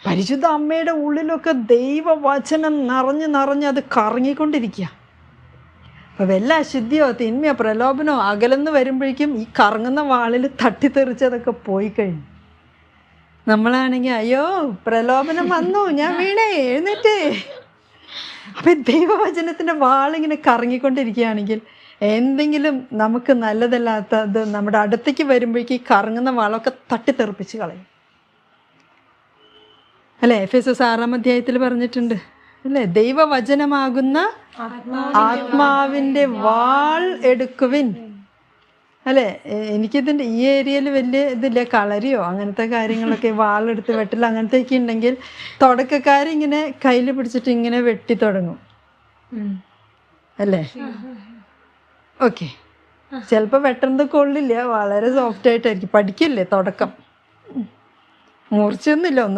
പരിശുദ്ധ അമ്മയുടെ ഉള്ളിലൊക്കെ ദൈവവചനം നിറഞ്ഞ് അത് കറങ്ങിക്കൊണ്ടിരിക്കുക. അപ്പോൾ വല്ല അശുദ്ധിയോ തിന്മയോ പ്രലോഭനോ അകലെന്ന് വരുമ്പോഴേക്കും ഈ കറങ്ങുന്ന വാളിൽ തട്ടിത്തെറിച്ചതൊക്കെ പോയി കഴിഞ്ഞു. നമ്മളാണെങ്കിൽ അയ്യോ പ്രലോഭനം വന്നു, ഞാൻ വീണേ, എഴുന്നേറ്റേ. അപ്പം ദൈവവചനത്തിൻ്റെ വാളിങ്ങനെ കറങ്ങിക്കൊണ്ടിരിക്കുകയാണെങ്കിൽ എന്തെങ്കിലും നമുക്ക് നല്ലതല്ലാത്തത് നമ്മുടെ അടുത്തേക്ക് വരുമ്പോഴേക്ക് ഈ കറങ്ങുന്ന വാളൊക്കെ തട്ടിത്തെറിപ്പിച്ച് കളയും. അല്ലേ? എഫെസോസ് 6-ാം അധ്യായത്തിൽ പറഞ്ഞിട്ടുണ്ട് അല്ലേ? ദൈവവചനമാകുന്ന ആത്മാവിൻ്റെ വാൾ എടുക്കുവിൻ. അല്ലേ? എനിക്കിതിൻ്റെ ഈ ഏരിയയിൽ വലിയ ഇതില്ല, കളരിയോ അങ്ങനത്തെ കാര്യങ്ങളൊക്കെ വാളെടുത്ത് വെട്ടില്ല അങ്ങനത്തെയൊക്കെ ഉണ്ടെങ്കിൽ തുടക്കക്കാരിങ്ങനെ കയ്യിൽ പിടിച്ചിട്ട് ഇങ്ങനെ വെട്ടി തുടങ്ങും അല്ലേ? ഓക്കെ, ചിലപ്പോൾ വെട്ടുന്നത് കൊള്ളില്ല, വളരെ സോഫ്റ്റ് ആയിട്ടായിരിക്കും. പഠിക്കില്ലേ തുടക്കം, മൂർച്ചയൊന്നുമില്ല, ഒന്ന്